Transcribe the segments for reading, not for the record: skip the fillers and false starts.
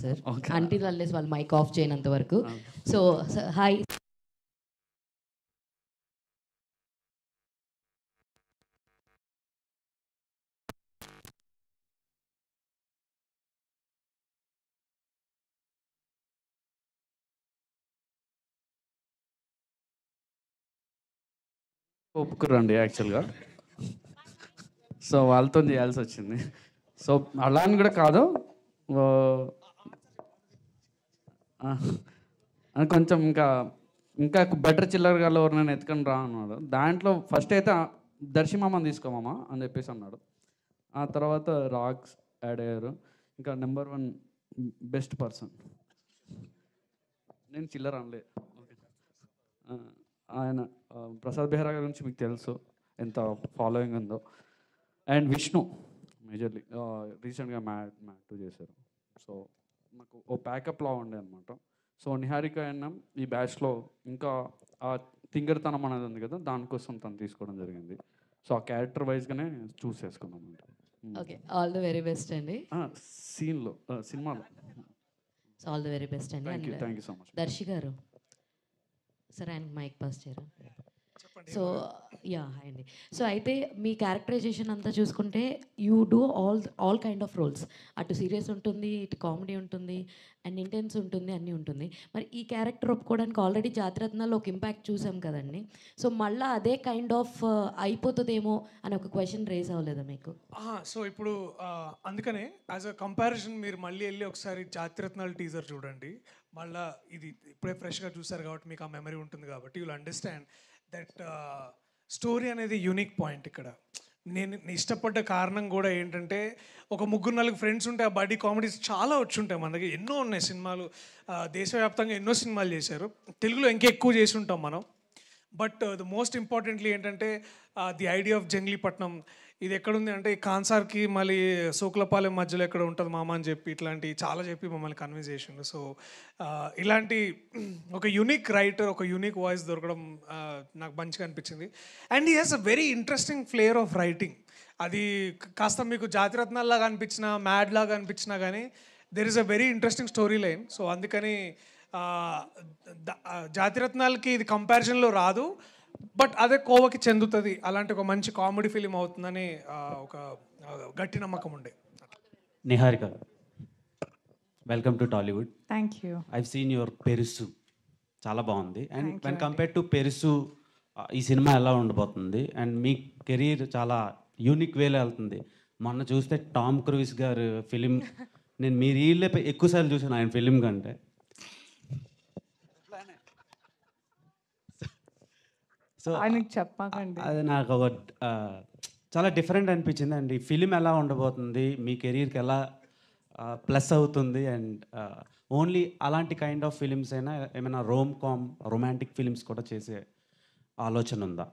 Sir okay. Until unless వాళ్ళు mic off చేయనంత వరకు. So hi ఒప్పుకురండి యాక్చువల్గా. సో వాళ్ళతో చేయాల్సి వచ్చింది. సో అలా అని కూడా కాదు, ఆ, ఆ, కొంచెం ఇంకా ఇంకా బెటర్ చిల్లర గాళ్ళు ఎవరినైనా ఎత్తుకొని రా అన్నాడు. దాంట్లో ఫస్ట్ అయితే దర్శిమామని తీసుకోమామా అని చెప్పేసి అన్నాడు. ఆ తర్వాత రాక్స్ యాడ్ అయ్యారు. ఇంకా నెంబర్ 1 బెస్ట్ పర్సన్ నేను చిల్లర అనలే. ఓకే. ఆ, ఆయన ప్రసాద్ బెహ్రా గురించి మీకు తెలుసు ఎంత ఫాలోయింగ్ ఉందో. అండ్ విష్ణు మేజర్లీ రీసెంట్గా మ్యాట్ చేశారు. సో నాకు ఓ ప్యాకప్లా ఉండే అనమాట. సో నిహారిక అన్నం ఈ బ్యాచ్లో ఇంకా ఆ తింగరతనం అనేది ఉంది కదా, దానికోసం తను తీసుకోవడం జరిగింది. సో ఆ క్యారెక్టర్ వైజ్గానే చూస్ చేసుకున్నాం అంటే. Okay, all the very best అండి. సీన్లో సినిమాలో. So all the very best అండి. And thank you so much. Darshi గారు సరే ఆయనకి మైక్ పాస్ చేయరా. సో యా హాయ్ అండి. సో అయితే మీ క్యారెక్టరైజేషన్ అంతా చూసుకుంటే you do all kind of roles. అటు సీరియస్ ఉంటుంది, ఇటు కామెడీ ఉంటుంది, అండ్ ఇంటెన్స్ ఉంటుంది, అన్నీ ఉంటుంది. మరి ఈ క్యారెక్టర్ ఒప్పుకోవడానికి ఆల్రెడీ జాతిరత్నాల్లో ఒక ఇంపాక్ట్ చూసాం కదండి. సో మళ్ళీ అదే కైండ్ ఆఫ్ అయిపోతుందేమో అని ఒక క్వశ్చన్ రేజ్ అవ్వలేదా మీకు? సో ఇప్పుడు అందుకనే యాజ్ అ కంపారిజన్ మీరు మళ్ళీ వెళ్ళి ఒకసారి జాతిరత్నాలు టీజర్ చూడండి. మళ్ళీ ఇది ఇప్పుడే ఫ్రెష్గా చూసారు కాబట్టి మీకు ఆ మెమరీ ఉంటుంది కాబట్టి యూల్ అండర్స్టాండ్ దట్ స్టోరీ అనేది యూనిక్ పాయింట్ ఇక్కడ. నేను ఇష్టపడ్డ కారణం కూడా ఏంటంటే ఒక 3-4 ఫ్రెండ్స్ ఉంటే ఆ బడ్డీ కామెడీస్ చాలా వచ్చి ఉంటాయి. మన దగ్గర ఎన్నో ఉన్నాయి సినిమాలు, దేశవ్యాప్తంగా ఎన్నో సినిమాలు చేశారు, తెలుగులో ఇంకా ఎక్కువ చేసి ఉంటాం మనం. బట్ ద మోస్ట్ ఇంపార్టెంట్లీ ఏంటంటే ది ఐడియా ఆఫ్ జంగ్లీపట్నం ఇది ఎక్కడుంది అంటే కాన్సార్కి మళ్ళీ సోకులపాలెం మధ్యలో ఎక్కడ ఉంటుంది మామ అని చెప్పి ఇట్లాంటి చాలా చెప్పి మమ్మల్ని కన్విన్స్ చేసిండు. సో ఇలాంటి ఒక యూనిక్ రైటర్, ఒక యూనిక్ వాయిస్ దొరకడం నాకు మంచిగా అనిపించింది. And he has a very interesting flavour of writing. అది కాస్త మీకు జాతిరత్నాల్లాగా అనిపించినా మ్యాడ్ లాగా అనిపించినా కానీ there is a very interesting story line. So అందుకని జాతిరత్నాలకి ఇది కంపారిజన్లో రాదు, బట్ అదే కోవకి చెందుతుంది. అలాంటి ఒక మంచి కామెడీ ఫిలిం అవుతుందని ఒక గట్టి నమ్మకం ఉండే. Niharika, welcome to Tollywood. Thank you. I've seen your Perusu, చాలా బాగుంది. And when compare to Perusu ఈ సినిమా ఎలా ఉండబోతుంది? అండ్ మీ కెరీర్ చాలా యూనిక్ వేలో వెళ్తుంది. మొన్న చూస్తే టామ్ క్రూయిస్ గారు ఫిలిం, నేను మీ రీల్లే ఎక్కువసార్లు చూసాను ఆయన ఫిలిం కంటే. సో ఆయనకి చెప్పకండి. అది నాకు ఒక చాలా డిఫరెంట్ అనిపించింది. అండ్ ఈ ఫిలిం ఎలా ఉండబోతుంది, మీ కెరీర్కి ఎలా ప్లస్ అవుతుంది? అండ్ ఓన్లీ అలాంటి కైండ్ ఆఫ్ ఫిలిమ్స్ అయినా ఏమైనా రొమాంటిక్ ఫిలిమ్స్ కూడా చేసే ఆలోచన ఉందా?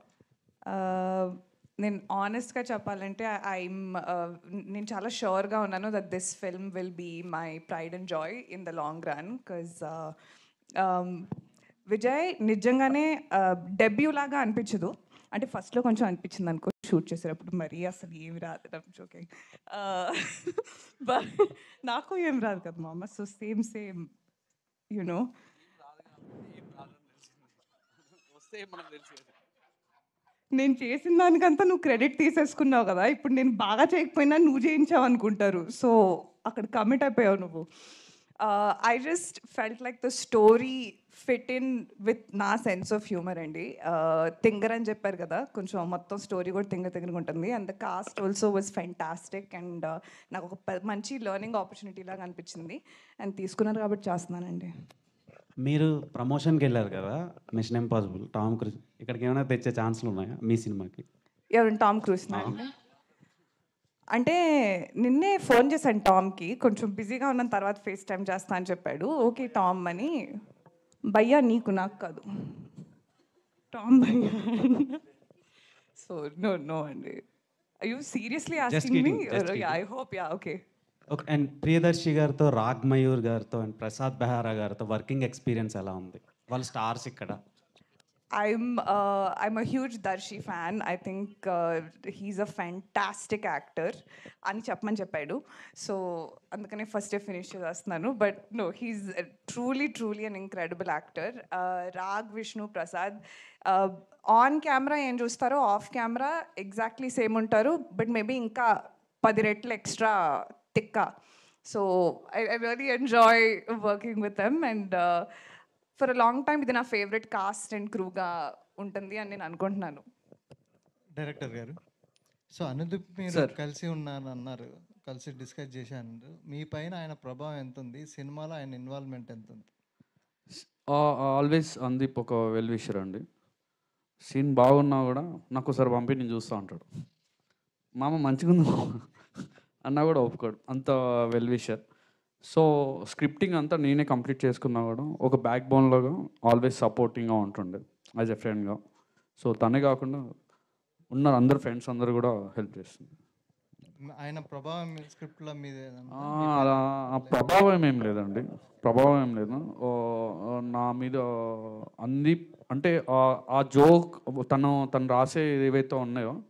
నేను ఆనెస్ట్గా చెప్పాలంటే నేను చాలా షూర్గా ఉన్నాను that this film will be my pride and joy in the long run. Because Vijay నిజంగానే డెబ్యూ లాగా అనిపించదు. అంటే ఫస్ట్లో కొంచెం అనిపించింది అనుకో షూట్ చేసేటప్పుడు, మరీ అసలు ఏమి రాదు జోకింగ్, బట్ నాకు ఏం రాదు కదా మామ. సో సేమ్ యూనో నేను చేసిన దానికంతా నువ్వు క్రెడిట్ తీసేసుకున్నావు కదా. ఇప్పుడు నేను బాగా చేయకపోయినా నువ్వు చేయించావు అనుకుంటారు. సో అక్కడ కమిట్ అయిపోయావు నువ్వు. I just felt like the story fit in with నా సెన్స్ ఆఫ్ హ్యూమర్ అండి. తింగర్ అని చెప్పారు కదా, కొంచెం మొత్తం స్టోరీ కూడా తింగరగా ఉంటుంది. And the cost also was fantastic. And నాకు ఒక మంచి లెర్నింగ్ ఆపర్చునిటీ లాగా అనిపించింది. అండ్ తీసుకున్నారు కాబట్టి చేస్తున్నానండి. మీరు ప్రమోషన్కి వెళ్ళారు కదా, మిషన్ ఇంపాసిబుల్, టామ్ క్రూజ్, ఇక్కడికి ఏమైనా తెచ్చే ఛాన్సులు ఉన్నాయా మీ సినిమాకి? ఎవరు? టామ్ క్రూజ్ అండి. అంటే నిన్నే ఫోన్ చేశాను టామ్కి, కొంచెం బిజీగా ఉన్న తర్వాత ఫేస్ టైం చేస్తా అని చెప్పాడు. ఓకే టామ్ అని. భయ్యా నీకు నాకు కాదు, టామ్ భయ్యా. సో నో అండి. I you seriously asking me? I hope yeah okay. Okay. And Priyadarshi గారితో, రాగ్ మయూర్ గారితో అండ్ ప్రసాద్ బెహారా గారితో వర్కింగ్ ఎక్స్పీరియన్స్ ఎలా ఉంది? వాళ్ళు స్టార్స్ ఇక్కడ. I'm a huge Darshi fan. I think he's a fantastic actor. అని చెప్పమని చెప్పాడు సో అందుకనే ఫస్టే ఫినిష్ చేస్తున్నాను but no he's truly an incredible actor Rag Vishnu Prasad on camera ఏం చూస్తారో ఆఫ్ కెమెరా ఎగ్జాక్ట్లీ సేమ్ ఉంటారు బట్ మేబీ ఇంకా 10 రెట్లు ఎక్స్ట్రా తిక్క so I really enjoy working with them and for a long time ఇది నా ఫేవరెట్ కాస్ట్ అండ్ క్రూగా ఉంటుంది అని నేను అనుకుంటున్నాను డైరెక్టర్ గారు సో అనుదీప్ మీరు కలిసి ఉన్నాను అన్నారు కలిసి డిస్కస్ చేశాను మీ పైన ఆయన ప్రభావం ఎంత ఉంది సినిమాలో ఆయన ఇన్వాల్వ్మెంట్ ఎంత ఉంది ఆల్వేస్ అందీప్ ఒక వెల్ విషర్ అండి సీన్ బాగున్నా కూడా నాకు ఒకసారి పంపి నేను చూస్తూ ఉంటాడు మామ మంచిగా ఉంది మామ అన్నా కూడా ఒప్పుకోడు అంత వెల్ విషర్ సో స్క్రిప్టింగ్ అంతా నేనే కంప్లీట్ చేసుకున్నా కూడా ఒక బ్యాక్ బోన్లాగా ఆల్వేస్ సపోర్టింగ్గా ఉంటుండే యాజ్ ఎ ఫ్రెండ్గా సో తనే కాకుండా ఉన్నారు అందరు ఫ్రెండ్స్ అందరు కూడా హెల్ప్ చేస్తుంది ఆయన ప్రభావం స్క్రిప్ట్లో మీద అలా ఆ ప్రభావం ఏం లేదండి ప్రభావం ఏం లేదు నా మీద అంది అంటే ఆ జోక్ తను రాసే ఏవైతే ఉన్నాయో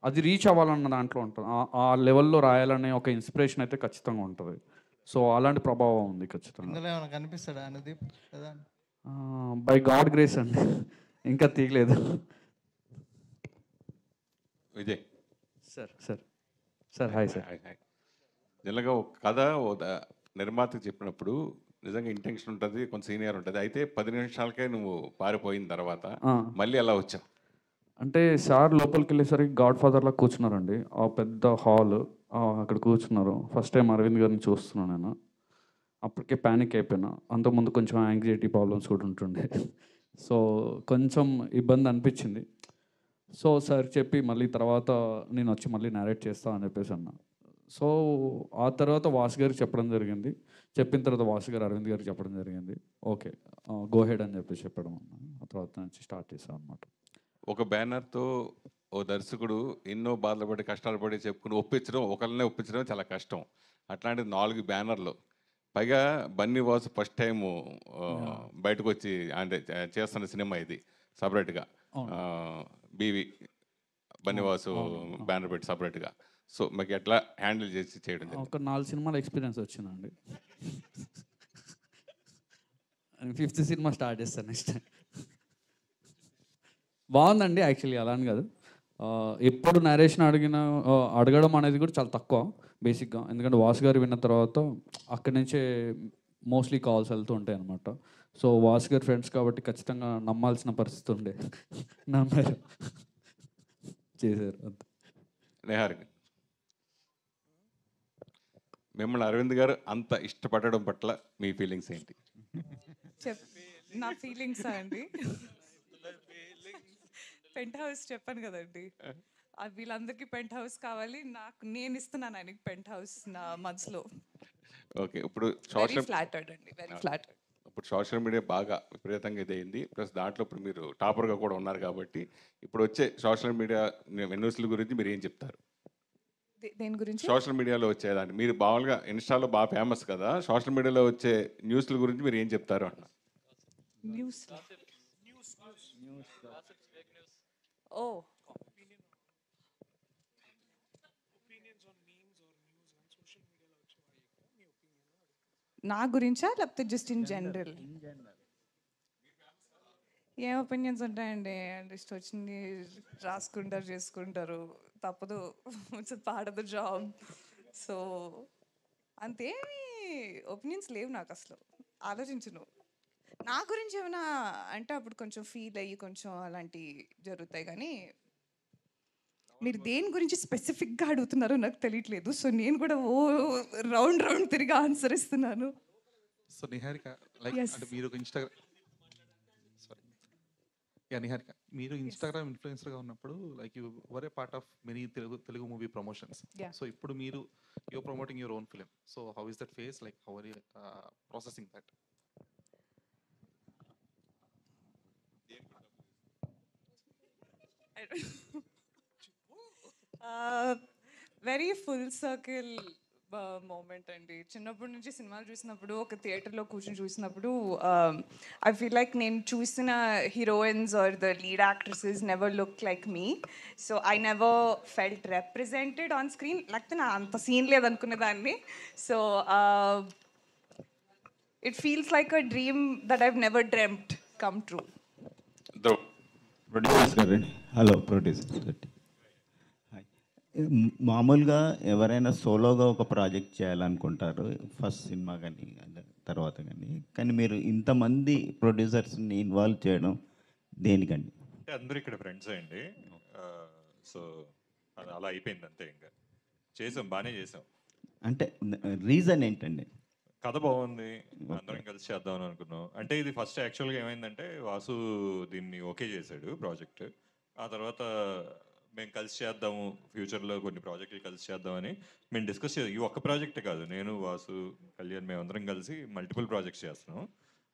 అది రీచ్ అవ్వాలన్న దాంట్లో ఉంటుంది ఆ లెవెల్లో రాయాలనే ఒక ఇన్స్పిరేషన్ అయితే ఖచ్చితంగా ఉంటుంది సో అలాంటి ప్రభావం ఉంది ఖచ్చితంగా ఇందులో ఏమైనా కనిపిస్తాడా అనుదీప్ కదా బై గాడ్ గ్రేస్ అండి ఇంకా తీయలేదు విజయ్ సార్ హాయ్ సార్ జనరల్గా ఒక కథ నిర్మాతకు చెప్పినప్పుడు నిజంగా ఇంటెన్షన్ ఉంటుంది కొంత సీనియర్ ఉంటుంది అయితే 10 నిమిషాలకే నువ్వు పారిపోయిన తర్వాత మళ్ళీ ఎలా వచ్చావు అంటే సార్ లోపలికి వెళ్ళేసరికి గాడ్ ఫాదర్లా కూర్చున్నారండి ఆ పెద్ద హాల్ అక్కడ కూర్చున్నారు ఫస్ట్ టైం అరవింద్ గారిని చూస్తున్నాను నేను అప్పటికే ప్యానిక్ అయిపోయినా అంతకుముందు కొంచెం యాంగ్జైటీ ప్రాబ్లమ్స్ కూడా ఉంటుండే సో కొంచెం ఇబ్బంది అనిపించింది సో సార్ చెప్పి మళ్ళీ తర్వాత నేను వచ్చి మళ్ళీ నేరేట్ చేస్తా అని చెప్పేసి అన్నా సో ఆ తర్వాత వాసు గారికి చెప్పడం జరిగింది చెప్పిన తర్వాత వాసు గారు అరవింద్ గారికి చెప్పడం జరిగింది ఓకే గో హెడ్ అని చెప్పేసి చెప్పడం ఆ తర్వాత నుంచి స్టార్ట్ చేశాను అనమాట ఒక బ్యానర్తో ఓ దర్శకుడు ఎన్నో బాధలు పడి కష్టాలు పడి చెప్పుకుని ఒకరినే ఒప్పించడం చాలా కష్టం అట్లాంటిది 4 బ్యానర్లు పైగా బన్నీ వాసు ఫస్ట్ టైం బయటకు వచ్చి అంటే చేస్తున్న సినిమా ఇది సపరేట్గా బీవి బన్నీవాసు బ్యానర్ పెట్టి సపరేట్గా సో మాకు ఎట్లా హ్యాండిల్ చేసి చేయడం ఒక 4 సినిమాల ఎక్స్పీరియన్స్ వచ్చిందండి 5th సినిమా స్టార్ట్ చేస్తాను నెక్స్ట్ బాగుందండి యాక్చువల్లీ అలా అని కాదు ఎప్పుడు నరేషన్ అడగడం అనేది కూడా చాలా తక్కువ బేసిక్గా ఎందుకంటే వాసు గారు విన్న తర్వాత అక్కడి నుంచే మోస్ట్లీ కాల్స్ వెళ్తూ ఉంటాయి అనమాట సో వాసు గారి ఫ్రెండ్స్ కాబట్టి ఖచ్చితంగా నమ్మాల్సిన పరిస్థితి ఉండే నమ్మారు చేశారు అంత నేహారిక మిమ్మల్ని అరవింద్ గారు అంత ఇష్టపడడం పట్ల మీ ఫీలింగ్స్ ఏంటి నా ఫీలింగ్స్ అండి పెంట్ హౌస్ చెప్పాను కదండి వీళ్ళందరికీ పెంట్ హౌస్ కావాలి నేను ఇస్తున్నాను ఆయనకి పెంట్ హౌస్ నా మనసులో ఓకే ఇప్పుడు ఇప్పుడు సోషల్ మీడియా బాగా విపరీతంగా ఇదైంది ప్లస్ దాంట్లో ఇప్పుడు మీరు టాపర్గా కూడా ఉన్నారు కాబట్టి ఇప్పుడు వచ్చే సోషల్ మీడియా న్యూస్ల గురించి మీరు ఏం చెప్తారు దేని గురించి సోషల్ మీడియాలో వచ్చేదాన్ని మీరు బాగా ఇన్స్టాలో బాగా ఫేమస్ కదా సోషల్ మీడియాలో వచ్చే న్యూస్ల గురించి మీరు ఏం చెప్తారు అన్న న్యూస్ ఓ నా గురించా లేకపోతే జస్ట్ ఇన్ జనరల్ ఏం ఒపీనియన్స్ ఉంటాయండి ఇష్టం వచ్చింది రాసుకుంటారు చేసుకుంటారు తప్పదు it's part of the job so అంతేమి ఒపీనియన్స్ లేవు నాకు అసలు ఆలోచించను నా గురించి ఏమైనా అంటే అప్పుడు కొంచెం ఫీల్ అయ్యి కొంచెం అలాంటివి జరుగుతాయి కానీ మీరు దేని గురించి స్పెసిఫిక్గా అడుగుతున్నారో నాకు తెలియట్లేదు సో నేను కూడా రౌండ్ తిరిగి ఆన్సర్ ఇస్తున్నాను సో నిహారిక లైక్ అంటే మీరు ఒక నిహారిక మీరు ఇన్స్టాగ్రామ్ ఇన్ఫ్లుయెన్సర్గా ఉన్నప్పుడు like you were a part of many Telugu movie promotions so ఇప్పుడు మీరు you promoting your own film so how is that phase like how are you processing that very full circle moment అండి. చిన్నప్పటి నుంచి సినిమాలు చూసినప్పుడు ఒక థియేటర్లో కూర్చొని చూసినప్పుడు ఐ ఫీల్ లైక్ నేను చూసిన heroines are the lead actresses never look like me. So I never felt represented on screen. లేకపోతే నా అంత సీన్ లేదనుకునేదాన్ని. So it feels like a dream that I've never dreamt come true. Producers గారండి. Hello producer గారు. మామూలుగా ఎవరైనా సోలోగా ఒక ప్రాజెక్ట్ చేయాలనుకుంటారు, ఫస్ట్ సినిమా కానీ తర్వాత కానీ మీరు ఇంతమంది ప్రొడ్యూసర్స్ని ఇన్వాల్వ్ చేయడం దేనికండి? అంటే అందరూ ఇక్కడ ఫ్రెండ్స్ అండి. సో అది అలా అయిపోయింది అంతే. ఇంకా చేసాం, బాగానే చేసాం. అంటే రీజన్ ఏంటండి? కథ బాగుంది, అందరం కలిసి చేద్దామని అనుకున్నాం. అంటే ఇది ఫస్ట్ యాక్చువల్గా ఏమైందంటే వాసు దీన్ని ఓకే చేశాడు ప్రాజెక్ట్. ఆ తర్వాత మేము కలిసి చేద్దాము, ఫ్యూచర్లో కొన్ని ప్రాజెక్టులు కలిసి చేద్దామని మేము డిస్కస్ చేద్దాం. ఈ ఒక్క ప్రాజెక్ట్ కాదు, నేను వాసు కళ్యాణ్ మేమందరం కలిసి మల్టిపుల్ ప్రాజెక్ట్స్ చేస్తున్నాం.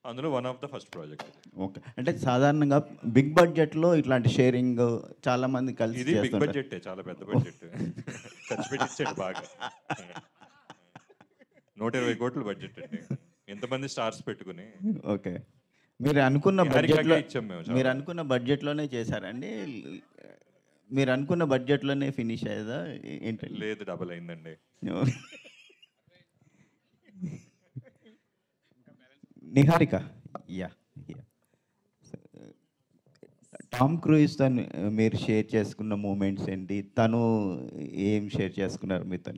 అందులో one of the first project. Okay. అంటే సాధారణంగా బిగ్ బడ్జెట్లో ఇట్లాంటి షేరింగ్ చాలా మంది కలిసి ఇది బిగ్ బడ్జెట్, చాలా పెద్ద బడ్జెట్ ఖర్చు పెట్టించాడు బాగా. 120 కోట్ల బడ్జెట్ అండి, ఎంతమంది స్టార్స్ పెట్టుకుని. ఓకే. మీరు అనుకున్న బడ్జెట్లో ఇచ్చాం మేము. మీరు అనుకున్న బడ్జెట్లోనే చేశారండి? మీరు అనుకున్న బడ్జెట్లోనే ఫినిష్ అయ్యేదా ఏంటండి? లేదు, డబల్ అయిందండి. నిహారిక, యా టామ్ క్రూయిస్తో మీరు షేర్ చేసుకున్న మూమెంట్స్ ఏంటి? తను ఏం షేర్ చేసుకున్నారు మీతో?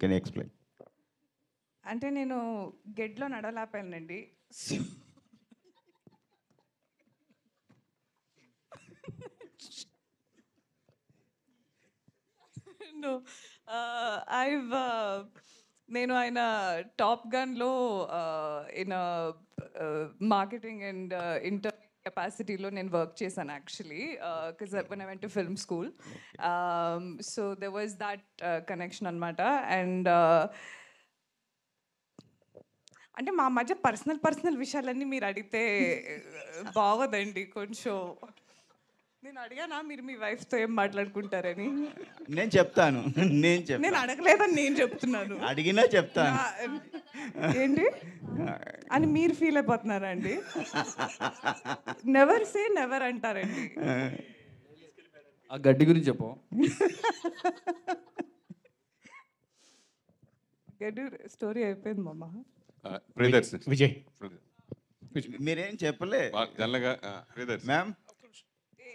Can explain. అంటే నేను గెడ్లో నడలేపానండి. No, నేను ఆయన టాప్ గన్లో ఇన్ మార్కెటింగ్ అండ్ ఇంటర్ కెపాసిటీలో నేను వర్క్ చేశాను actually, because when I went to film school. So there was that connection అనమాట. అండ్ అంటే మా మధ్య పర్సనల్ విషయాలన్నీ మీరు అడిగితే బాగోదండి కొంచెం. నేను అడిగానా మీరు మీ వైఫ్తో ఏం మాట్లాడుకుంటారని? నేను చెప్తాను. నేను అడగలేదని నేను చెప్తున్నాను. అడిగినా చెప్తాను. ఏంటి అని మీరు ఫీల్ అయిపోతున్నారా అండి? నెవర్ సే నెవర్ అంటారండి. ఆ గడ్డి గురించి చెప్పు. గడ్డి స్టోరీ అయిపోయింది మామ. విజయ్ మీరేం చెప్పలే మ్యామ్.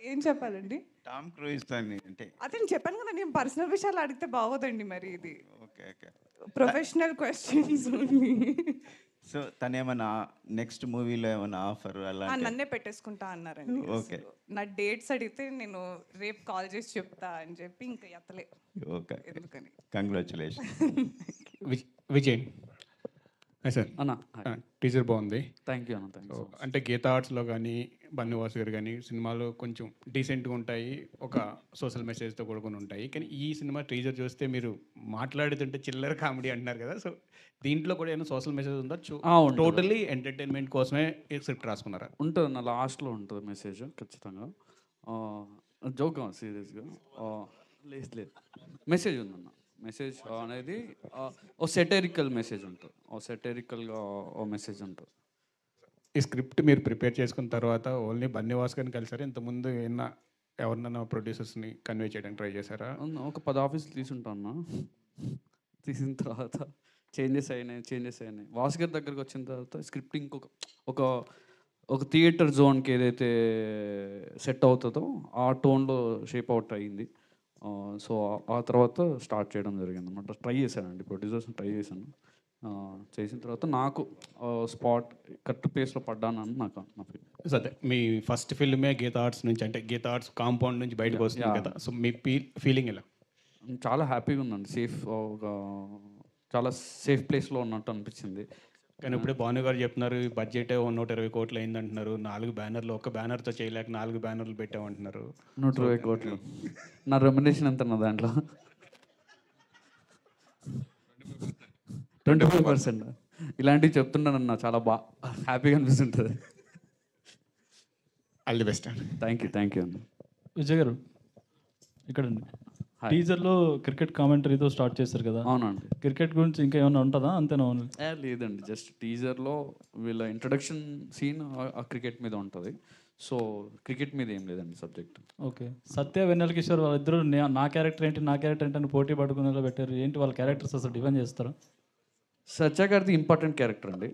ఏం చెప్పాలండి? టామ్ క్రూయిజ్ అంటే అదే నేను చెప్పాను కదా, నేను పర్సనల్ విషయాలు అడిగితే బాగోదండి మరి. ఇది okay okay professional questions only. So తను ఏమన్నా నెక్స్ట్ మూవీలో ఏమైనా ఆఫర్ అలా నన్నే పెట్టేసుకుంటా అన్నారండి. ఓకే. నా డేట్స్ అడిగితే నేను రేపు కాల్ చేసి చెప్తా అని చెప్పి ఇంకా ఎత్తలే. ఓకే, ఎందుకని. కంగ్రాచులేషన్. విజయ్ సార్ అన్న, టీజర్ బాగుంది. థ్యాంక్ యూ అన్న. Thank you. అంటే గీతా ఆర్ట్స్లో కానీ బన్నివాస్ గారు కానీ సినిమాలు కొంచెం డీసెంట్గా ఉంటాయి, ఒక సోషల్ మెసేజ్తో కూడుకుని ఉంటాయి. కానీ ఈ సినిమా టీజర్ చూస్తే మీరు మాట్లాడుతుంటే చిల్లర కామెడీ అంటున్నారు కదా, సో దీంట్లో కూడా ఏమైనా సోషల్ మెసేజ్ ఉందా? టోటల్లీ ఎంటర్టైన్మెంట్ కోసమే స్క్రిప్ట్ రాసుకున్నారా? ఉంటుంది నా లాస్ట్లో ఉంటుంది మెసేజ్ ఖచ్చితంగా. జోక్గా సీరియస్గా లేదు, మెసేజ్ ఉందన్న. మెసేజ్ అనేది ఓ సెటరికల్ మెసేజ్ ఉంటుంది, ఓ సెటరికల్గా ఓ మెసేజ్ ఉంటుంది. ఈ స్క్రిప్ట్ మీరు ప్రిపేర్ చేసుకున్న తర్వాత ఓన్లీ బన్నివాస్ గారిని కలిసారా? ఇంతకుముందు ఎవరినైనా ప్రొడ్యూసర్స్ని కన్వే చేయడానికి ట్రై చేశారా? ఒక 10 ఆఫీసులు తీసుంటాను. తీసిన తర్వాత చేంజెస్ అయినాయి. వాస్ గారి దగ్గరికి వచ్చిన తర్వాత స్క్రిప్ట్ ఒక థియేటర్ జోన్కి ఏదైతే సెట్ అవుతుందో ఆ టోన్లో షేప్ అవుట్ అయ్యింది. సో ఆ తర్వాత స్టార్ట్ చేయడం జరిగింది అనమాట. ట్రై చేశానండి, ప్రొడ్యూసర్స్ని ట్రై చేశాను. చేసిన తర్వాత నాకు స్పాట్ కరెక్ట్ ప్లేస్లో పడ్డానని నాకు నా ఫీల్. సరే, మీ ఫస్ట్ ఫిల్మే గీతా ఆర్ట్స్ నుంచి, అంటే గీతా ఆర్ట్స్ కాంపౌండ్ నుంచి బయటకు వస్తుంది కదా, సో మీ ఫీలింగ్ ఎలా? చాలా హ్యాపీగా ఉందండి. చాలా సేఫ్ ప్లేస్లో ఉన్నట్టు అనిపించింది. కానీ ఇప్పుడే భాను గారు చెప్తున్నారు బడ్జెట్ 120 కోట్లు అయిందంటున్నారు. 4 బ్యానర్లు, ఒక బ్యానర్తో చేయలేక 4 బ్యానర్లు పెట్టామంటున్నారు. 120 కోట్లు నా రెమ్యునరేషన్ ఎంత నా దాంట్లో? 25%. ఇలాంటివి చెప్తున్నానన్న చాలా హ్యాపీగా అనిపిస్తుంటుంది. All the best. Thank you అన్న. విజయ్ గారు ఇక్కడ టీజర్లో క్రికెట్ కామెంటరీతో స్టార్ట్ చేశారు కదా. అవునండి. క్రికెట్ గురించి ఇంకా ఏమైనా ఉంటుందా, అంతేనా? లేదండి, జస్ట్ టీజర్లో వీళ్ళ ఇంట్రడక్షన్ సీన్ ఆ క్రికెట్ మీద ఉంటుంది. సో క్రికెట్ మీద ఏం లేదండి సబ్జెక్ట్. ఓకే. సత్య వెన్నెల కిషోర్ వాళ్ళిద్దరూ నా క్యారెక్టర్ ఏంటి నా క్యారెక్టర్ ఏంటి అని పోటీ పడుకునేలా పెట్టారు. ఏంటి వాళ్ళ క్యారెక్టర్స్ అసలు డిఫైన్ చేస్తారా? సత్య గారిది ఇంపార్టెంట్ క్యారెక్టర్ అండి.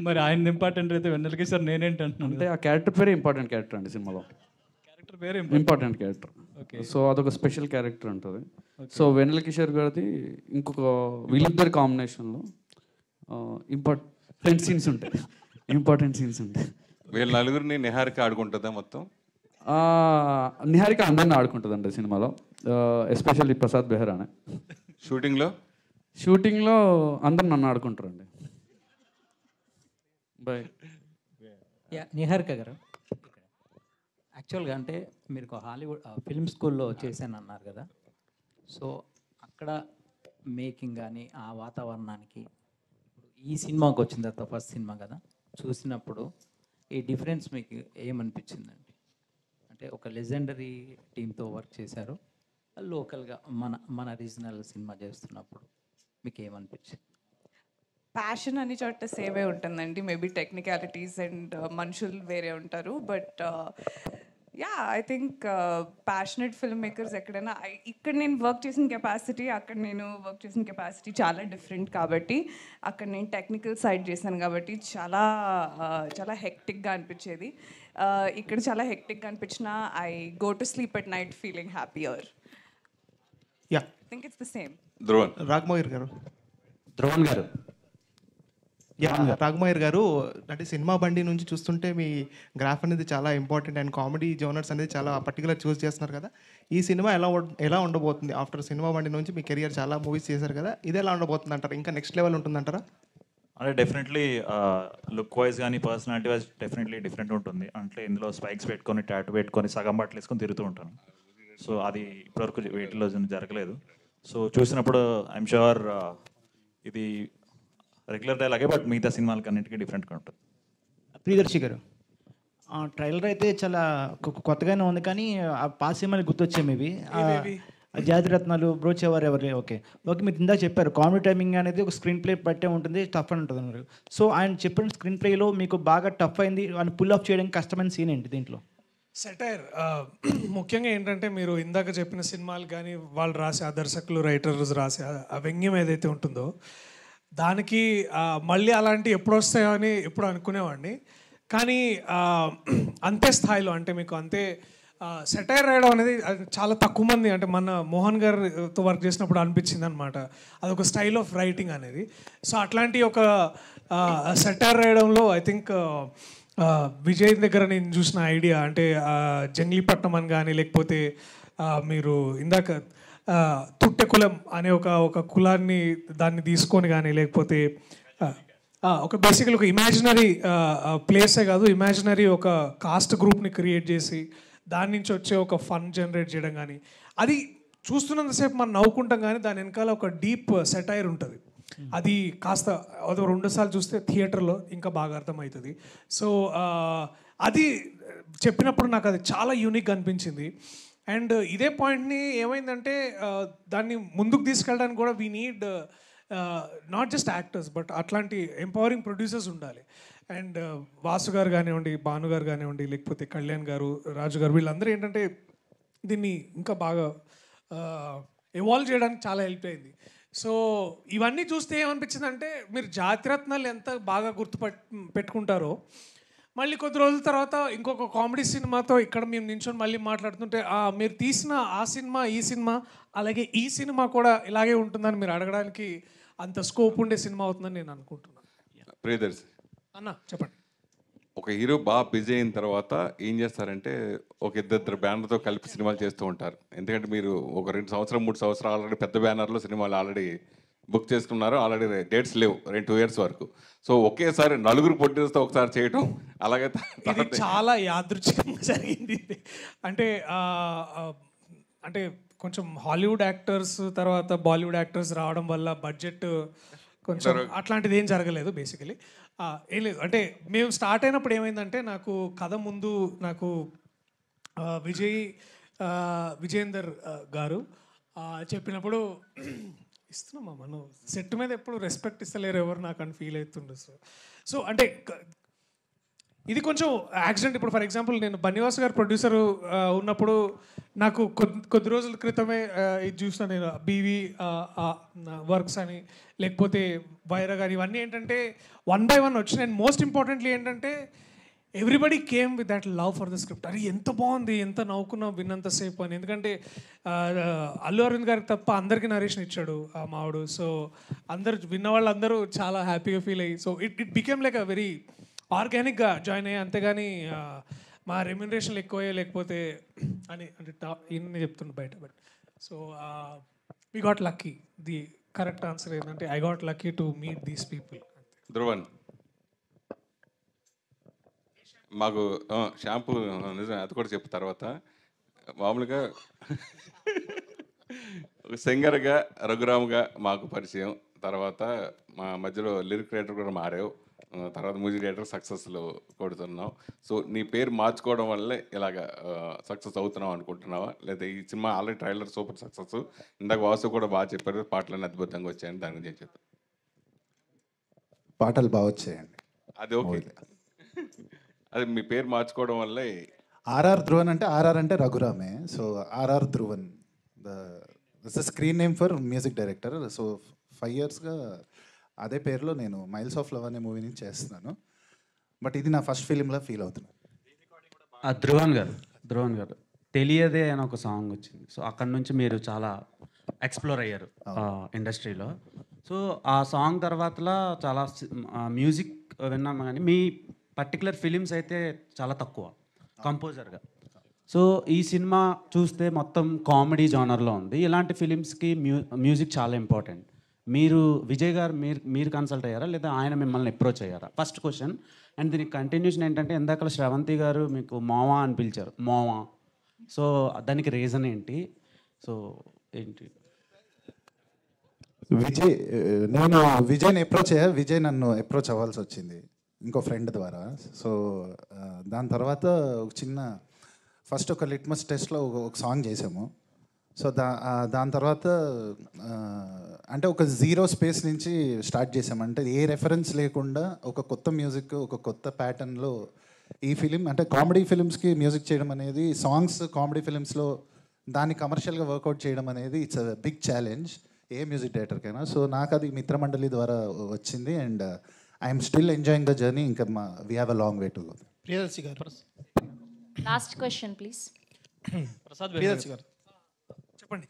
మరి ఆయన ఇంపార్టెంట్ అయితే వెన్నెల కిషోర్ నేనేంటి అంటున్నాను. అంటే ఆ క్యారెక్టర్ పేరే ఇంపార్టెంట్ క్యారెక్టర్ అండి సినిమాలో. క్యారెక్టర్ పేరే ఇంపార్టెంట్ క్యారెక్టర్. ఓకే. సో అదొక స్పెషల్ క్యారెక్టర్ ఉంటుంది. సో వెన్నెల కిషోర్ గారిది ఇంకొక వీళ్ళిద్దరి కాంబినేషన్లో ఇంపార్టెంట్ సీన్స్ ఉంటాయి. వీళ్ళ నలుగురిని నిహారిక ఆడుకుంటుందా మొత్తం? నిహారిక అందరిని ఆడుకుంటుందండి సినిమాలో, ఎస్పెషల్లీ ప్రసాద్ బెహ్రానే. షూటింగ్లో అందరు నన్ను ఆడుకుంటారండి. బాయ్. నిహారిక గారు, యాక్చువల్గా అంటే మీరు హాలీవుడ్ ఫిల్మ్ స్కూల్లో చేశాను అన్నారు కదా. సో అక్కడ మేకింగ్ కానీ ఆ వాతావరణానికి ఈ సినిమాకి వచ్చిన తర్వాత ఫస్ట్ సినిమా కదా, చూసినప్పుడు ఈ డిఫరెన్స్ మీకు ఏమనిపించిందండి? అంటే ఒక లెజెండరీ టీంతో వర్క్ చేశారు, లోకల్గా మన రీజనల్ సినిమా చేస్తున్నప్పుడు మీకు ఏమనిపించింది? ప్యాషన్ అన్ని చోట సేవే ఉంటుందండి. మేబీ టెక్నికాలిటీస్ అండ్ మనుషులు వేరే ఉంటారు. But yeah, I think passionate film makers ఎక్కడైనా, ఇక్కడ నేను వర్క్ చేసిన కెపాసిటీ, అక్కడ నేను వర్క్ చేసిన కెపాసిటీ చాలా డిఫరెంట్. కాబట్టి అక్కడ నేను టెక్నికల్ సైడ్ చేశాను కాబట్టి చాలా చాలా హెక్టిక్గా అనిపించేది. ఇక్కడ చాలా హెక్టిక్గా అనిపించిన I go to sleep at night feeling happier. Yeah, I think it's the same. Raghamohar గారు. ధ్రువన్ గారు. రాఘమోహర్ గారు, అంటే సినిమా బండి నుంచి చూస్తుంటే మీ గ్రాఫ్ అనేది చాలా ఇంపార్టెంట్ అండ్ కామెడీ జోనర్స్ అనేది చాలా పర్టికులర్ చూస్ చేస్తున్నారు కదా. ఈ సినిమా ఎలా ఉండబోతుంది? ఆఫ్టర్ సినిమా బండి నుంచి మీ కెరియర్ చాలా మూవీస్ చేశారు కదా, ఇది ఎలా ఉండబోతుంది అంటారా? ఇంకా నెక్స్ట్ లెవెల్ ఉంటుందంటారా? అంటే డెఫినెట్లీ లుక్ వైజ్ కానీ పర్సనాలిటీ వైజ్ డెఫినెట్లీ డిఫరెంట్ ఉంటుంది. అంటే ఇందులో స్పైక్స్ పెట్టుకొని టాటూ పెట్టుకొని సగం బట్టలు వేసుకొని తిరుగుతూ ఉంటాను. సో అది ఇప్పటివరకు వీటిలో జరగలేదు. సో చూసినప్పుడు ఐఎమ్ షూర్ ఇది రెగ్యులర్ డైలాగే, బట్ మిగతా సినిమాలకి అన్నింటికీ డిఫరెంట్గా ఉంటుంది. ప్రియదర్శి గారు, ట్రైలర్ అయితే చాలా కొత్తగానే ఉంది, కానీ ఆ పాత సినిమాలు గుర్తొచ్చాయి మేబీ. జాతిరత్నాలు, బ్రోచేవారు ఎవరు. ఓకే, మీరు ఇందాక చెప్పారు కామెడీ టైమింగ్ అనేది ఒక స్క్రీన్ ప్లే బట్టే ఉంటుంది, టఫ్ అని ఉంటుంది అన్నారు. సో ఆయన చెప్పిన స్క్రీన్ ప్లేలో మీకు బాగా టఫ్ అయింది అని పుల్ ఆఫ్ చేయడానికి కష్టమైన సీన్ ఏంటి దీంట్లో? సెటైర్ ముఖ్యంగా ఏంటంటే, మీరు ఇందాక చెప్పిన సినిమాలు కానీ వాళ్ళు రాసే ఆ దర్శకులు రైటర్స్ రాసే ఆ వ్యంగ్యం ఏదైతే ఉంటుందో, దానికి మళ్ళీ అలాంటి ఎప్పుడు వస్తాయో అని ఎప్పుడు అనుకునేవాడిని. కానీ అంతే స్థాయిలో, అంటే మీకు అంతే సెటైర్ రాయడం అనేది చాలా తక్కువ మంది, అంటే మన మోహన్ గారితో వర్క్ చేసినప్పుడు అనిపించింది అనమాట, అదొక స్టైల్ ఆఫ్ రైటింగ్ అనేది. సో అట్లాంటి ఒక సెటైర్ రాయడంలో ఐ థింక్ విజయ్ దగ్గర నేను చూసిన ఐడియా, అంటే జంగ్లీపట్నం అని కానీ, లేకపోతే మీరు ఇందాక తుట్టెకులం అనే ఒక కులాన్ని దాన్ని తీసుకొని కానీ, లేకపోతే ఒక బేసికల్ ఒక ఇమాజినరీ ప్లేసే కాదు, ఇమాజినరీ ఒక కాస్ట్ గ్రూప్ని క్రియేట్ చేసి దాని నుంచి వచ్చే ఒక ఫన్ జనరేట్ చేయడం కానీ, అది చూస్తున్నంతసేపు మనం నవ్వుకుంటాం, కానీ దాని వెనకాల ఒక డీప్ సెటైర్ ఉంటుంది. అది కాస్త అది 2 సార్లు చూస్తే థియేటర్లో ఇంకా బాగా అర్థమవుతుంది. సో అది చెప్పినప్పుడు నాకు అది చాలా యూనిక్ అనిపించింది. అండ్ ఇదే పాయింట్ని ఏమైందంటే, దాన్ని ముందుకు తీసుకెళ్ళడానికి కూడా we need not just actors, but అట్లాంటి ఎంపవరింగ్ ప్రొడ్యూసర్స్ ఉండాలి. అండ్ వాసు గారు కానివ్వండి, భాను గారు కానివ్వండి, లేకపోతే కళ్యాణ్ గారు, రాజు గారు, వీళ్ళందరూ ఏంటంటే దీన్ని ఇంకా బాగా ఎవాల్వ్ చేయడానికి చాలా హెల్ప్ అయింది. సో ఇవన్నీ చూస్తే ఏమనిపించిందంటే, మీరు జాతిరత్నాలు ఎంత బాగా పెట్టుకుంటారో, మళ్ళీ కొద్ది రోజుల తర్వాత ఇంకొక కామెడీ సినిమాతో ఇక్కడ మేము నించొని మళ్ళీ మాట్లాడుతుంటే, మీరు తీసిన ఆ సినిమా, ఈ సినిమా, అలాగే ఈ సినిమా కూడా ఇలాగే ఉంటుందని మీరు అడగడానికి అంత స్కోప్ ఉండే సినిమా అవుతుందని నేను అనుకుంటున్నాను. ప్రియదర్శి అన్న చెప్పండి. ఒక హీరో బాగా బిజీ అయిన తర్వాత ఏం చేస్తారంటే, ఒక ఇద్దరు బ్యానర్తో కలిపి సినిమాలు చేస్తూ ఉంటారు. ఎందుకంటే మీరు ఒక 2 సంవత్సరాలు 3 సంవత్సరాలు ఆల్రెడీ పెద్ద బ్యానర్లో సినిమాలు ఆల్రెడీ బుక్ చేసుకున్నారు, ఆల్రెడీ డేట్స్ లేవు 2 years వరకు. సో ఒకేసారి 4 ప్రొడ్యూసర్తో ఒకసారి చేయటం, అలాగే ఇది చాలా యాదృచ్ఛికంగా జరిగింది. అంటే కొంచెం హాలీవుడ్ యాక్టర్స్ తర్వాత బాలీవుడ్ యాక్టర్స్ రావడం వల్ల బడ్జెట్ కొంచెం అట్లాంటిది ఏం జరగలేదు. బేసికలీ ఏం లేదు, అంటే మేము స్టార్ట్ అయినప్పుడు ఏమైందంటే, నాకు కథ ముందు నాకు విజయ్ విజేందర్ గారు చెప్పినప్పుడు ఇస్తున్నామా మనం సెట్ మీద ఎప్పుడు రెస్పెక్ట్ ఇస్తలేరు ఎవరు నాకు అని ఫీల్ అవుతుండే. సో అంటే ఇది కొంచెం యాక్సిడెంట్. ఇప్పుడు ఫర్ ఎగ్జాంపుల్ నేను బన్నివాస్ గారు ప్రొడ్యూసర్ ఉన్నప్పుడు నాకు కొద్ది రోజుల క్రితమే ఇది చూసిన నేను బీవీ వర్క్స్ అని లేకపోతే వైరా కానీ ఇవన్నీ ఏంటంటే 1 by 1 వచ్చినాయి. అండ్ మోస్ట్ ఇంపార్టెంట్లీ ఏంటంటే everybody came with that love for the script. అది ఎంత బాగుంది, ఎంత నవ్వుకున్నాం విన్నంతసేపు అని. ఎందుకంటే అల్లు అరవింద్ గారికి తప్ప అందరికీ నరేషన్ ఇచ్చాడు ఆ మావుడు. సో అందరు విన్న వాళ్ళందరూ చాలా హ్యాపీగా ఫీల్ అయ్యి so it became like a very ఆర్గానిక్గా జాయిన్ అయ్యి. అంతేగాని మా రెమ్యునరేషన్లు ఎక్కువయ్యే లేకపోతే అని అంటే ఇన్ని చెప్తుండే బయట. But so we got lucky. The correct answer ఏంటంటే I got lucky to meet these people. Dhruvan మాకు షాంపూ నిజం అది కూడా చెప్పు తర్వాత. మామూలుగా ఒక సింగర్గా రఘురామ్గా మాకు పరిచయం, తర్వాత మా మధ్యలో లిరిక్ రైటర్ కూడా మారావు, తర్వాత మ్యూజిక్ డైరెక్టర్ సక్సెస్లో కొడుతున్నావు. సో నీ పేరు మార్చుకోవడం వల్లే ఇలాగ సక్సెస్ అవుతున్నావు అనుకుంటున్నావా, లేదా ఈ cinema already trailer super success, ఇందాక వాసు కూడా బాగా చెప్పారు పాటలన్నీ అద్భుతంగా వచ్చాయని, దాని గురించి చెప్పారు. పాటలు బాగా వచ్చాయండి. అది ఓకే, అది మీ పేరు మార్చుకోవడం వల్లే. ఆర్ఆర్ ధ్రువన్ అంటే ఆర్ఆర్ అంటే రఘురామే. So RR Dhruvan the screen name for music director. So 5 yearsగా అదే పేరులో నేను మైల్స్ ఆఫ్ లవ్ అనే మూవీ నుంచి చేస్తున్నాను. బట్ ఇది నా ఫస్ట్ ఫిలింలా ఫీల్ అవుతున్నాను. ధ్రువన్ గారు తెలియదే అని ఒక సాంగ్ వచ్చింది. సో అక్కడ నుంచి మీరు చాలా ఎక్స్ప్లోర్ అయ్యారు ఇండస్ట్రీలో. సో ఆ సాంగ్ తర్వాతలా చాలా మ్యూజిక్ విన్నాము, కానీ మీ పర్టికులర్ ఫిలిమ్స్ అయితే చాలా తక్కువ కంపోజర్గా. సో ఈ సినిమా చూస్తే మొత్తం కామెడీ జానర్లో ఉంది. ఇలాంటి ఫిలిమ్స్కి మ్యూజిక్ చాలా ఇంపార్టెంట్. మీరు విజయ్ గారు మీరు కన్సల్ట్ అయ్యారా, లేదా ఆయన మిమ్మల్ని అప్రోచ్ అయ్యారా? First question. అండ్ దీనికి కంటిన్యూషన్ ఏంటంటే ఇందాక శ్రవంతి గారు మీకు మోవా అని పిలిచారు, మోవా. సో దానికి రీజన్ ఏంటి? సో ఏంటి? నేను విజయ్ని అప్రోచ్ అయ్యా. విజయ్ నన్ను అప్రోచ్ అవ్వాల్సి వచ్చింది ఇంకో ఫ్రెండ్ ద్వారా. సో దాని తర్వాత ఒక చిన్న ఫస్ట్ ఒక లిట్మస్ టెస్ట్లో ఒక సాంగ్ చేసాము. సో దాని తర్వాత అంటే ఒక 0 స్పేస్ నుంచి స్టార్ట్ చేసాము. అంటే ఏ రెఫరెన్స్ లేకుండా ఒక కొత్త మ్యూజిక్, ఒక కొత్త ప్యాటర్న్లో ఈ ఫిలిం అంటే కామెడీ ఫిలిమ్స్కి మ్యూజిక్ చేయడం అనేది, సాంగ్స్ కామెడీ ఫిలిమ్స్లో దాన్ని కమర్షియల్గా వర్కౌట్ చేయడం అనేది ఇట్స్ అ బిగ్ ఛాలెంజ్ ఏ మ్యూజిక్ డైరెక్టర్కైనా. సో నాకు అది మిత్రమండలి ద్వారా వచ్చింది. And I'm still enjoying the journey. ఇంకా we have a long way to go. Priyadarshi గారు లాస్ట్ క్వశ్చన్ ప్లీజ్. ప్రియదర్శి గారు చెప్పండి.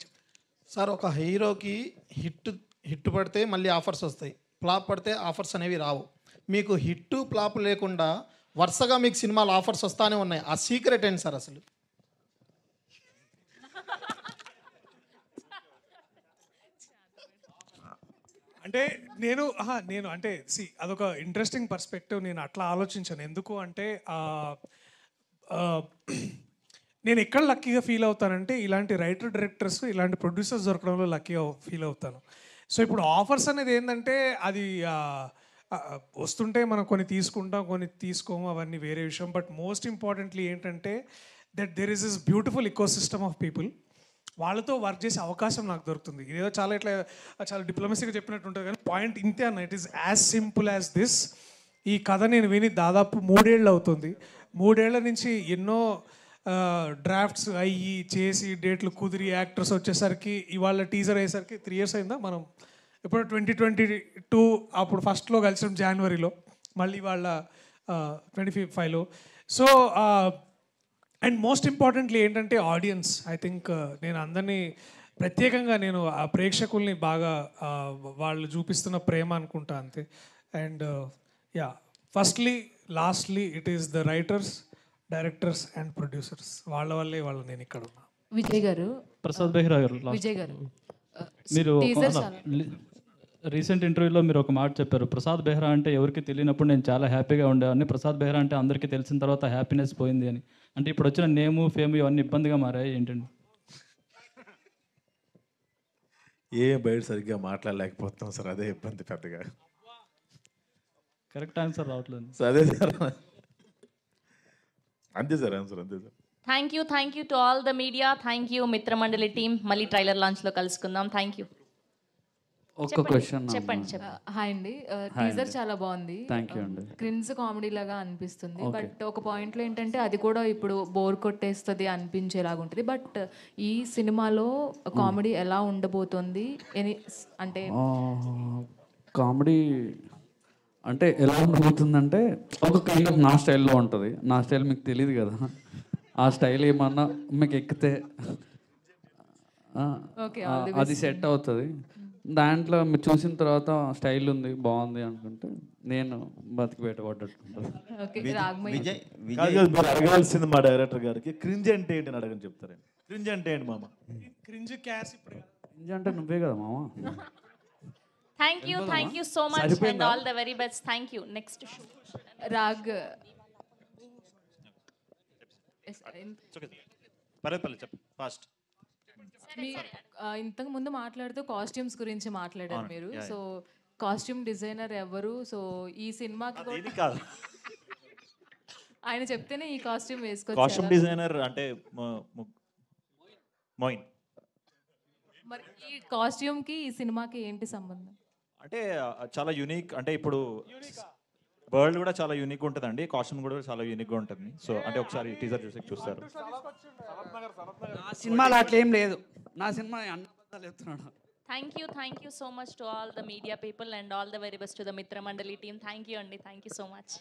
సార్, ఒక హీరోకి హిట్ పడితే మళ్ళీ ఆఫర్స్ వస్తాయి, ఫ్లాప్ పడితే ఆఫర్స్ అనేవి రావు. మీకు హిట్ ఫ్లాప్ లేకుండా వరుసగా మీకు సినిమాలు ఆఫర్స్ వస్తానే ఉన్నాయి. ఆ సీక్రెట్ ఏంటి సార్ అసలు? అంటే నేను అంటే అదొక ఇంట్రెస్టింగ్ పర్స్పెక్టివ్. నేను అట్లా ఆలోచించాను. ఎందుకు అంటే నేను ఎక్కడ లక్కీగా ఫీల్ అవుతానంటే ఇలాంటి రైటర్ డైరెక్టర్స్, ఇలాంటి ప్రొడ్యూసర్స్ దొరకడంలో లక్కీగా ఫీల్ అవుతాను. సో ఇప్పుడు ఆఫర్స్ అనేది ఏంటంటే అది వస్తుంటే మనం కొన్ని తీసుకుంటాం, కొన్ని తీసుకోము, అవన్నీ వేరే విషయం. బట్ మోస్ట్ ఇంపార్టెంట్లీ ఏంటంటే that there is this beautiful eco system of people. వాళ్ళతో వర్క్ చేసే అవకాశం నాకు దొరుకుతుంది. ఇదేదో చాలా డిప్లొమసీగా చెప్పినట్టు ఉంటుంది, కానీ పాయింట్ ఇంతే అన్న. It is as simple as this. ఈ కథ నేను విని దాదాపు 3 ఏళ్ళు అవుతుంది. 3 ఏళ్ల నుంచి ఎన్నో డ్రాఫ్ట్స్ అయ్యి చేసి డేట్లు కుదిరి యాక్టర్స్ వచ్చేసరికి ఇవాళ టీజర్ అయ్యేసరికి 3 years అయిందా. మనం ఇప్పుడు 2022 అప్పుడు ఫస్ట్లో కలిసాం జనవరిలో, మళ్ళీ వాళ్ళ 25లో. సో అండ్ మోస్ట్ ఇంపార్టెంట్లీ ఏంటంటే ఆడియన్స్. ఐ థింక్ నేను అందరినీ ప్రత్యేకంగా నేను ఆ ప్రేక్షకుల్ని బాగా వాళ్ళు చూపిస్తున్న ప్రేమ అనుకుంటా అంతే. And firstly lastly it is the writers, directors and producers. వాళ్ళ వల్లే నేను ఇక్కడ ఉన్నా. విజయ్ గారు, ప్రసాద్ బెహ్రా గారు, విజయ్ గారు మీరు రీసెంట్ ఇంటర్వ్యూలో మీరు ఒక మాట చెప్పారు, ప్రసాద్ బెహ్రా అంటే ఎవరికి తెలియనప్పుడు నేను చాలా హ్యాపీగా ఉండేవాడిని, ప్రసాద్ బెహ్రా అంటే అందరికీ తెలిసిన తర్వాత హ్యాపీనెస్ పోయింది అని. అంటే ఇప్పుడు వచ్చిన నేము, ఫేమ్ ఇవన్నీ ఇబ్బందిగా మారాయి ఏంటండి? బయట సరిగ్గా మాట్లాడలేకపోతున్నాం సార్, అదే ఇబ్బంది పెద్దగా. కరెక్ట్ ఆన్సర్ రావట్లేదు అదే సార్, అంతే సార్ ఆన్సర్, అంతే sir. Thank you to all the media. Thank you Mitramandali team. మళ్ళీ ట్రైలర్ లాంచ్లో కలుసుకుందాం. Thank you. ఒక్క క్వశ్చన్ చెప్పండి. హాయ్ అండి, Hi టీజర్ అండి. చాలా బాగుంది. Thank you అండి. క్రిన్స్ కామెడీ లాగా అనిపిస్తుంది. Okay. బట్ ఒక పాయింట్లో ఏంటంటే అది కూడా ఇప్పుడు బోర్ కొట్టేస్తుంది అనిపించేలాగా ఉంటుంది. బట్ ఈ సినిమాలో కామెడీ ఎలా ఉండబోతుంది అంటే కామెడీ అంటే ఎలా ఉండబోతుందంటే ఒక కైండ్ ఆఫ్ నా స్టైల్లో ఉంటుంది. నా స్టైల్ మీకు తెలియదు కదా, ఆ స్టైల్ ఏమన్నా మీకు ఎక్కితే Okay, all the అది best. సెట్ అవుతుంది. దాంట్లో మీరు చూసిన తర్వాత స్టైల్ ఉంది బాగుంది అనుకుంటే నేను బతికి బయటపడ్డట్టు Okay, విజయ్ కాదు కాదు, మీరు అడగాల్సింది మా డైరెక్టర్ గారికి క్రింజ్ అంటే ఏంటి అని అడగని చెప్తారండి. క్రింజ్ అంటే ఏంటి మామ? క్రింజ్ క్యాస్ ఇప్పుడు క్రింజ్ అంటే నువ్వే కదా మామ. Thank you so much and all the very best. Thank you. Next Rag పర్లేదు చెప్పు ఫాస్ట్. ఇంతకు ముందు మాట్లాడుతూ కాస్ట్యూమ్స్ గురించి మాట్లాడారు అవును, మీరు. yeah, సో కాస్ట్యూమ్ డిజైనర్ ఎవరు? సో ఈ సినిమాకి ఇది కాదు, ఆయన చెప్తేనే ఈ కాస్ట్యూమ్ కాస్ట్యూమ్ వేసుకొచ్చారు. డిజైనర్ అంటే మోయిన్. మరి ఈ కాస్ట్యూమ్ కి ఈ సినిమాకి ఏంటి సంబంధం? అంటే చాలా యూనిక్, అంటే ఇప్పుడు వరల్డ్ కూడా చాలా యూనిక్ ఉంటుందండి, కాస్ట్యూమ్ కూడా చాలా యూనిక్గా ఉంటుంది. సో అంటే ఒకసారి టీజర్ చూస్తారు. నా సినిమాలో అట్లా ఏం లేదు. నా సినిమా అన్ని అబద్ధాలు చెప్తున్నాడు. Thank you so much to all the media people and all the very best to the Mitramandali team. Thank you అండి. Thank you so much.